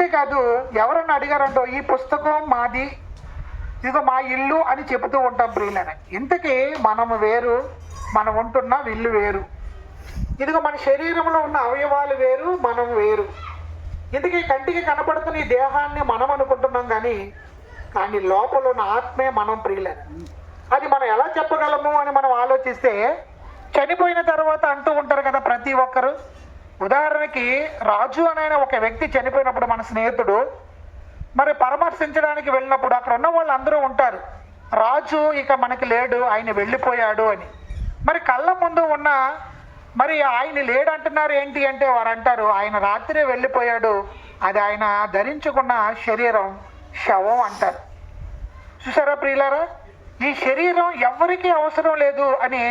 అంతేకాదు ఎవరన్నా అడిగారంటో ఈ పుస్తకం మాది, ఇదిగో మా ఇల్లు అని చెబుతూ ఉంటాం ప్రియులని. ఇంతకీ మనం వేరు, మనం ఉంటున్న ఇల్లు వేరు. ఇదిగో మన శరీరంలో ఉన్న అవయవాలు వేరు, మనం వేరు. ఇంతకీ కంటికి కనపడుతున్న ఈ దేహాన్ని మనం అనుకుంటున్నాం కానీ లోపల ఉన్న ఆత్మే మనం ప్రియులని. అది మనం ఎలా చెప్పగలము అని మనం ఆలోచిస్తే, చనిపోయిన తర్వాత అంటూ ఉంటారు కదా ప్రతి ఒక్కరు. ఉదాహరణకి రాజు అనే ఒక వ్యక్తి చనిపోయినప్పుడు మన స్నేహితుడు మరి పరామర్శించడానికి వెళ్ళినప్పుడు అక్కడ ఉన్న వాళ్ళు అందరూ ఉంటారు, రాజు ఇక మనకి లేడు, ఆయన వెళ్ళిపోయాడు అని. మరి కళ్ళ ముందు ఉన్న మరి ఆయన లేడు అంటున్నారు ఏంటి అంటే, వారు అంటారు ఆయన రాత్రే వెళ్ళిపోయాడు, అది ఆయన ధరించుకున్న శరీరం శవం అంటారు. చూసారా ప్రియులారా, ఈ శరీరం ఎవరికీ అవసరం లేదు అని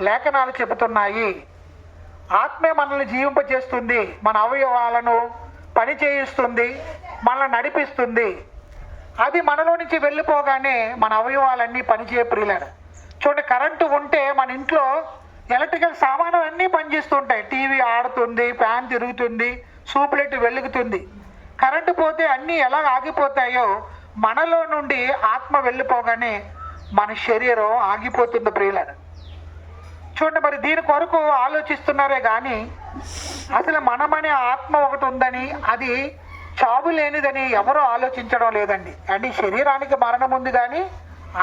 లేఖనాలు చెబుతున్నాయి. ఆత్మే మనల్ని జీవింపచేస్తుంది, మన అవయవాలను పని చేయిస్తుంది, మనల్ని నడిపిస్తుంది. అది మనలో నుంచి వెళ్ళిపోగానే మన అవయవాలన్నీ పనిచేయ ప్రియులారా. చూడండి, కరెంటు ఉంటే మన ఇంట్లో ఎలక్ట్రికల్ సామాను అన్నీ పనిచేస్తుంటాయి. టీవీ ఆడుతుంది, ఫ్యాన్ తిరుగుతుంది, సూప్లెట్ వెలుగుతుంది. కరెంటు పోతే అన్నీ ఎలా ఆగిపోతాయో మనలో నుండి ఆత్మ వెళ్ళిపోగానే మన శరీరం ఆగిపోతుంది ప్రియులారా. చూడండి, మరి దీని కొరకు ఆలోచిస్తున్నారే కానీ అసలు మనమనే ఆత్మ ఒకటి ఉందని, అది చావు లేనిదని ఎవరూ ఆలోచించడం లేదండి. అంటే శరీరానికి మరణం ఉంది కానీ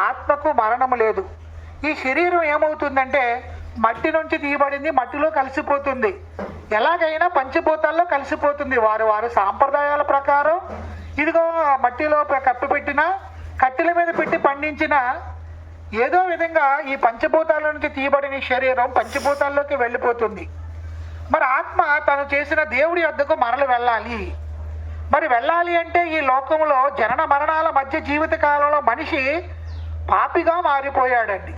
ఆత్మకు మరణం లేదు. ఈ శరీరం ఏమవుతుందంటే మట్టి నుంచి తీయబడింది, మట్టిలో కలిసిపోతుంది. ఎలాగైనా పంచభూతాల్లో కలిసిపోతుంది. వారు సాంప్రదాయాల ప్రకారం ఇదిగో మట్టిలో కప్పి పెట్టిన, కట్టెల మీద పెట్టి పండించిన ఏదో విధంగా ఈ పంచభూతాల నుంచి తీయబడిన శరీరం పంచభూతాల్లోకి వెళ్ళిపోతుంది. మరి ఆత్మ తను చేసిన దేవుడి వద్దకు మరలు వెళ్ళాలి. మరి వెళ్ళాలి అంటే ఈ లోకంలో జనన మరణాల మధ్య జీవిత కాలంలో మనిషి పాపిగా మారిపోయాడండి.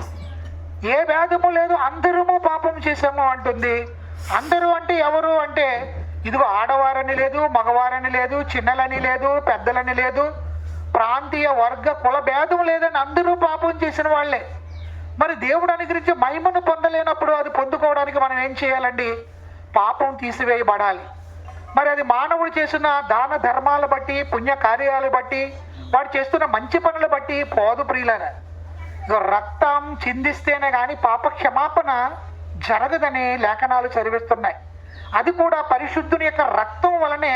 ఏ భేదము లేదు, అందరము పాపం చేసాము అంటుంది. అందరూ అంటే ఎవరు అంటే ఇదిగో ఆడవారని లేదు, మగవారని లేదు, చిన్నలని లేదు, పెద్దలని లేదు, ప్రాంతీయ వర్గ కుల భేదం లేదని అందరూ పాపం చేసిన వాళ్ళే. మరి దేవుడు అనుగ్రహించి మహిమను పొందలేనప్పుడు అది పొందుకోవడానికి మనం ఏం చేయాలండి? పాపం తీసివేయబడాలి. మరి అది మానవుడు చేసిన దాన ధర్మాలు బట్టి, పుణ్య కార్యాలు బట్టి, వాడు చేస్తున్న మంచి పనులు బట్టి పోదు ప్రియులారా. రక్తం చిందిస్తేనే కానీ పాప క్షమాపణ జరగదని లేఖనాలు చదివిస్తున్నాయి. అది కూడా పరిశుద్ధుని యొక్క రక్తం వలనే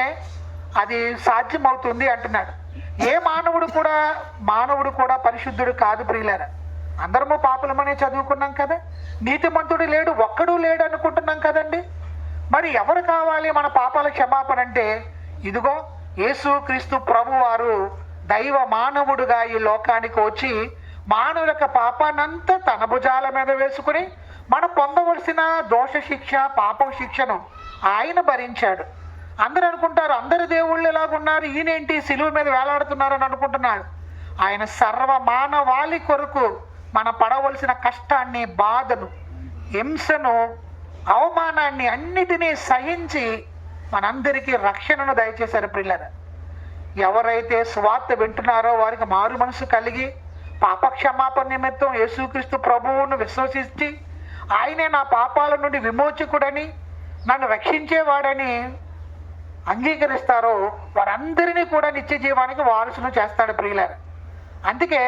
అది సాధ్యమవుతుంది అంటున్నాడు. ఏ మానవుడు కూడా పరిశుద్ధుడు కాదు ప్రియులారా. అందరము పాపులమనే చదువుకున్నాం కదా. నీతిమంతుడు లేడు, ఒక్కడూ లేడు అనుకుంటున్నాం కదండి. మరి ఎవరు కావాలి మన పాపాల క్షమాపణ అంటే? ఇదిగో యేసు క్రీస్తు ప్రభు వారు దైవ మానవుడుగా ఈ లోకానికి వచ్చి మానవుల యొక్క పాపానంతా తన భుజాల మీద వేసుకుని మనం పొందవలసిన దోష శిక్ష, పాపం శిక్షను ఆయన భరించాడు. అందరూ అనుకుంటారు అందరు దేవుళ్ళు ఎలాగున్నారు, ఈయనేంటి సిలువ మీద వేలాడుతున్నారని అనుకుంటున్నాడు. ఆయన సర్వ మానవాళి కొరకు మన పడవలసిన కష్టాన్ని, బాధను, హింసను, అవమానాన్ని అన్నిటినీ సహించి మనందరికీ రక్షణను దయచేశారు ప్రియులారా. ఎవరైతే స్వార్థ వింటున్నారో వారికి మారు మనసు కలిగి పాపక్షమాపణ నిమిత్తం యేసుక్రీస్తు ప్రభువును విశ్వసించి ఆయనే నా పాపాల నుండి విమోచకుడని, నన్ను రక్షించేవాడని అంగీకరిస్తారో వారందరినీ కూడా నిత్య జీవానికి వారసును చేస్తాడు ప్రియులారా. అందుకే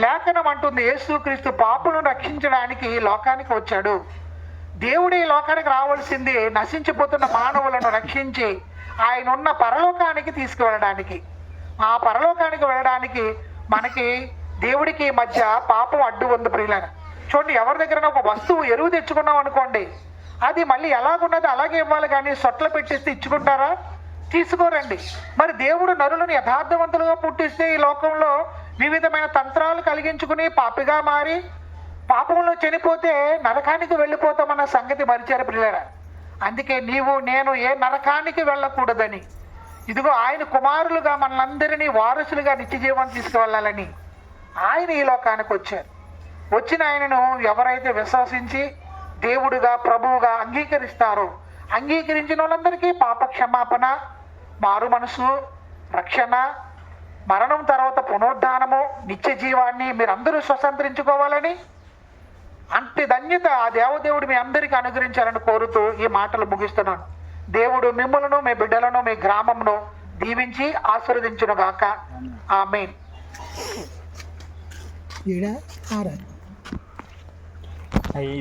లేఖనం అంటుంది, యేసుక్రీస్తు పాపులను రక్షించడానికి లోకానికి వచ్చాడు. దేవుడు ఈ లోకానికి రావాల్సింది నశించిపోతున్న మానవులను రక్షించి ఆయన ఉన్న పరలోకానికి తీసుకువెళ్ళడానికి. ఆ పరలోకానికి వెళ్ళడానికి మనకి దేవుడికి మధ్య పాపం అడ్డు ఉంది ప్రియులారా. చూడండి, ఎవరి దగ్గర ఒక వస్తువు ఎరువు తెచ్చుకున్నాం అనుకోండి, అది మళ్ళీ ఎలాగున్నది అలాగే ఇవ్వాలి కానీ సొట్ల పెట్టిస్తే ఇచ్చుకుంటారా? తీసుకోరండి. మరి దేవుడు నరులను యథార్థవంతులుగా పుట్టిస్తే ఈ లోకంలో వివిధమైన తంత్రాలు కలిగించుకుని పాపిగా మారి పాపంలో చనిపోతే నరకానికి వెళ్ళిపోతామన్న సంగతి మరిచారు ప్రియులారా. అందుకే నీవు నేను ఏ నరకానికి వెళ్ళకూడదని ఇదిగో ఆయన కుమారులుగా మనందరినీ వారసులుగా నిత్య జీవం తీసుకువెళ్ళాలని ఆయన ఈ లోకానికి వచ్చారు. వచ్చిన ఆయనను ఎవరైతే విశ్వసించి దేవుడుగా, ప్రభువుగా అంగీకరిస్తారో, అంగీకరించిన వాళ్ళందరికీ పాప క్షమాపణ, మారు మనసు, రక్షణ, మరణం తర్వాత పునరుద్ధానము, నిత్య జీవాన్ని మీరందరూ స్వతంత్రించుకోవాలని అంతే ధన్యత ఆ దేవదేవుడు మీ అందరికీ అనుగ్రహించాలని కోరుతూ ఈ మాటలు ముగిస్తున్నాను. దేవుడు మిమ్మలను, మీ బిడ్డలను, మీ గ్రామంలో దీవించి ఆశీర్వదించునుగాక. ఆమేన్. ఈడ ఆరా